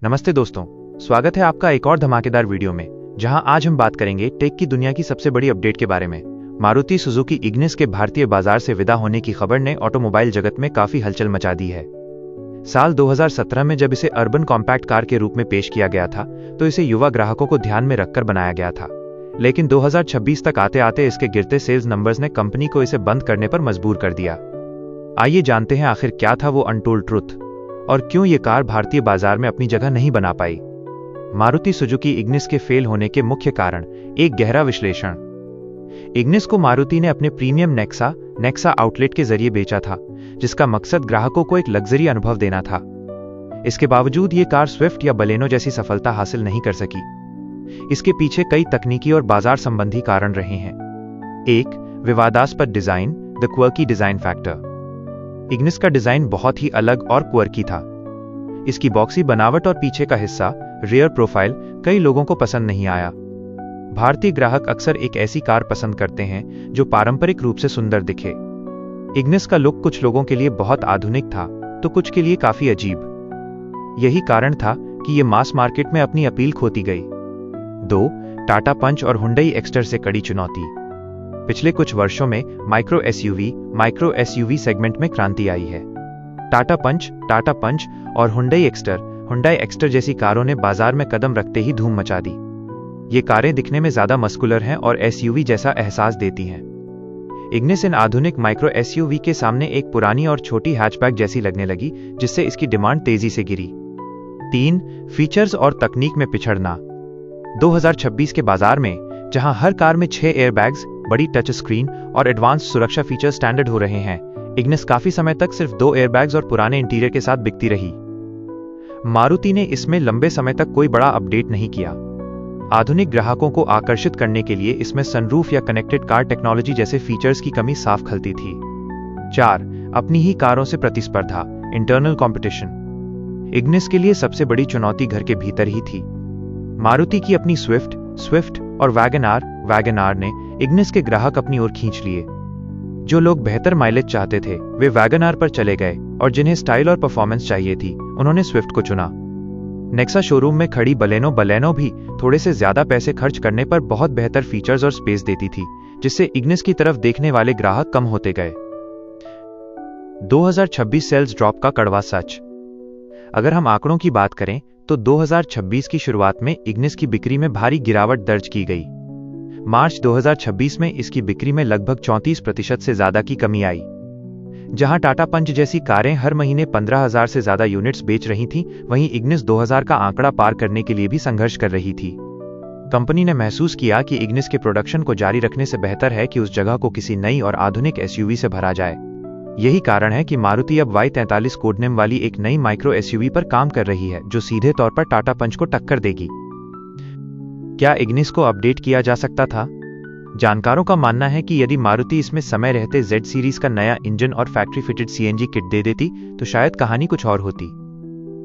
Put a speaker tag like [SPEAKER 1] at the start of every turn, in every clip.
[SPEAKER 1] नमस्ते दोस्तों, स्वागत है आपका एक और धमाकेदार वीडियो में, जहां आज हम बात करेंगे टेक की दुनिया की सबसे बड़ी अपडेट के बारे में। मारुति सुजुकी इग्निस के भारतीय बाजार से विदा होने की खबर ने ऑटोमोबाइल जगत में काफी हलचल मचा दी है। साल 2017 में जब इसे अर्बन कॉम्पैक्ट कार के रूप में पेश किया गया था, तो इसे युवा ग्राहकों को ध्यान में रखकर बनाया गया था। लेकिन 2026 तक आते आते इसके गिरते सेल्स नंबर्स ने कंपनी को इसे बंद करने पर मजबूर कर दिया। आइए जानते हैं आखिर क्या था वो अनटोल्ड ट्रुथ और क्यों ये कार भारतीय बाजार में अपनी जगह नहीं बना पाई। मारुति सुजुकी इग्निस के फेल होने के मुख्य कारण, एक गहरा विश्लेषण। इग्निस को मारुति ने अपने प्रीमियम नेक्सा आउटलेट के जरिए बेचा था, जिसका मकसद ग्राहकों को एक लग्जरी अनुभव देना था। इसके बावजूद ये कार स्विफ्ट या बलेनो जैसी सफलता हासिल नहीं कर सकी। इसके पीछे कई तकनीकी और बाजार संबंधी कारण रहे हैं। 1. विवादास्पद design, the quirky design factor. Ignis का डिजाइन बहुत ही अलग और क्वर्की था। इसकी बॉक्सी बनावट और पीछे का हिस्सा, रियर प्रोफाइल, कई लोगों को पसंद नहीं आया। भारतीय ग्राहक अक्सर एक ऐसी कार पसंद करते हैं जो पारंपरिक रूप से सुंदर दिखे। इग्निस का लुक कुछ लोगों के लिए बहुत आधुनिक था, तो कुछ के लिए काफी अजीब। यही कारण था कि यह मास मार्केट में अपनी अपील खोती गई। 2. टाटा पंच और हुंडई एक्स्टर से कड़ी चुनौती। पिछले कुछ वर्षों में माइक्रो एसयूवी सेगमेंट में क्रांति आई है। टाटा पंच और हुंडई एक्स्टर जैसी कारों ने बाजार में कदम रखते ही धूम मचा दी। ये कारें दिखने में ज्यादा मस्कुलर हैं और एसयूवी जैसा एहसास देती हैं। इग्निस इन आधुनिक माइक्रो एसयूवी के सामने एक पुरानी और छोटी हैचबैक जैसी लगने लगी, जिससे इसकी डिमांड तेजी से गिरी। 3. फीचर्स और तकनीक में पिछड़ना। 2026 के बाजार में, जहां हर कार में 6 एयरबैग्स, बड़ी टच स्क्रीन और एडवांस सुरक्षा फीचर स्टैंडर्ड हो रहे हैं, इग्निस काफी समय तक सिर्फ 2 एयरबैग्स और पुराने इंटीरियर के साथ बिकती रही। मारुति ने इसमें लंबे समय तक कोई बड़ा अपडेट नहीं किया। आधुनिक ग्राहकों को आकर्षित करने के लिए इसमें सनरूफ या कनेक्टेड कार टेक्नोलॉजी जैसे फीचर्स की कमी साफ खलती थी। 4. अपनी ही कारों से प्रतिस्पर्धा, इंटरनल कंपटीशन। इग्निस के लिए सबसे बड़ी चुनौती घर के भीतर ही थी। मारुति की अपनी स्विफ्ट और वैगन-आर ने इग्निस के ग्राहक अपनी ओर खींच लिए। जो लोग बेहतर माइलेज चाहते थे, वे वैगन-आर पर चले गए, और जिन्हें स्टाइल और परफॉर्मेंस चाहिए थी, उन्होंने स्विफ्ट को चुना। नेक्सा शोरूम में खड़ी बलेनो भी थोड़े से ज्यादा पैसे खर्च करने पर बहुत बेहतर फीचर्स और स्पेस देती थी, जिससे इग्निस की तरफ देखने वाले ग्राहक कम होते गए। 2026 सेल्स ड्रॉप का कड़वा सच। अगर हम आंकड़ों की बात करें तो 2026 की शुरुआत में इग्निस की बिक्री में भारी गिरावट दर्ज की गई। मार्च 2026 में इसकी बिक्री में लगभग 34% से ज्यादा की कमी आई। जहां टाटा पंच जैसी कारें हर महीने 15,000 से ज्यादा यूनिट्स बेच रही थीं, वहीं इग्निस 2000 का आंकड़ा पार करने के लिए भी संघर्ष कर रही थी। कंपनी ने महसूस किया कि इग्निस के प्रोडक्शन को जारी रखने से बेहतर है कि उस जगह को किसी नई और आधुनिक एसयूवी से भरा जाए। यही कारण है कि मारुति अब Y43 कोडनेम वाली एक नई माइक्रो एसयूवी पर काम कर रही है, जो सीधे तौर पर टाटा पंच को टक्कर देगी। क्या इग्निस को अपडेट किया जा सकता था? जानकारों का मानना है कि यदि मारुति इसमें समय रहते Z सीरीज का नया इंजन और फैक्ट्री फिटेड सीएनजी किट दे देती, तो शायद कहानी कुछ और होती।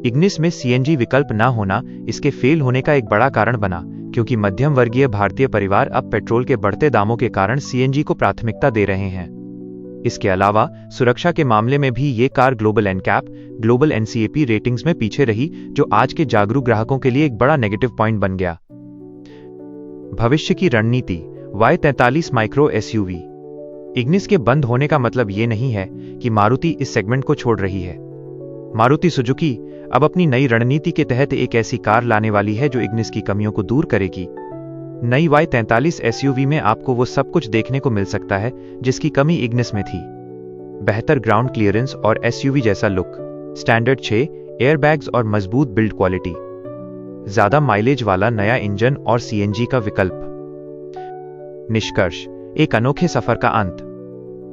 [SPEAKER 1] इग्निस में सीएनजी विकल्प न होना इसके फेल होने का एक बड़ा कारण बना, क्योंकि मध्यम वर्गीय भारतीय परिवार अब पेट्रोल के बढ़ते दामों के कारण सीएनजी को प्राथमिकता दे रहे हैं। इसके अलावा सुरक्षा के मामले में भी ये कार ग्लोबल NCAP रेटिंग्स में पीछे रही, जो आज के जागरूक ग्राहकों के लिए एक बड़ा नेगेटिव पॉइंट बन गया। भविष्य की रणनीति, Y43 माइक्रो एसयूवी। इग्निस के बंद होने का मतलब ये नहीं है कि मारुति इस सेगमेंट को छोड़ रही है। मारुति सुजुकी अब अपनी नई रणनीति के तहत एक ऐसी कार लाने वाली है जो इग्निस की कमियों को दूर करेगी। नई Y43 एसयूवी में आपको वो सब कुछ देखने को मिल सकता है जिसकी कमी इग्निस में थी। बेहतर ग्राउंड क्लियरेंस और एसयूवी जैसा लुक, स्टैंडर्ड 6 एयरबैग्स और मजबूत बिल्ड क्वालिटी, ज्यादा माइलेज वाला नया इंजन और सीएनजी का विकल्प। निष्कर्ष, एक अनोखे सफर का अंत।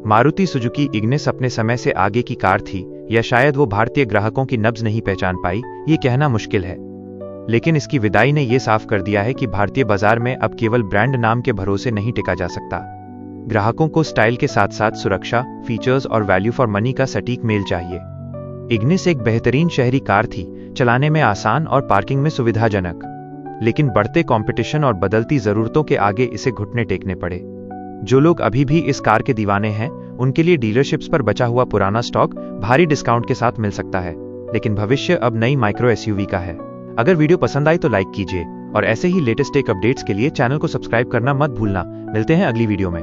[SPEAKER 1] मारुति सुजुकी इग्निस अपने समय से आगे की कार थी, या शायद वो भारतीय ग्राहकों की नब्ज नहीं पहचान पाई, ये कहना मुश्किल है। लेकिन इसकी विदाई ने यह साफ कर दिया है कि भारतीय बाजार में अब केवल ब्रांड नाम के भरोसे नहीं टिका जा सकता। ग्राहकों को स्टाइल के साथ साथ सुरक्षा, फीचर्स और वैल्यू फॉर मनी का सटीक मेल चाहिए। इग्निस एक बेहतरीन शहरी कार थी, चलाने में आसान और पार्किंग में सुविधाजनक, लेकिन बढ़ते कंपटीशन और बदलती जरूरतों के आगे इसे घुटने टेकने पड़े। जो लोग अभी भी इस कार के दीवाने हैं, उनके लिए डीलरशिप्स पर बचा हुआ पुराना स्टॉक भारी डिस्काउंट के साथ मिल सकता है, लेकिन भविष्य अब नई माइक्रो एसयूवी का है। अगर वीडियो पसंद आई तो लाइक कीजिए और ऐसे ही लेटेस्ट टेक अपडेट्स के लिए चैनल को सब्सक्राइब करना मत भूलना। मिलते हैं अगली वीडियो में।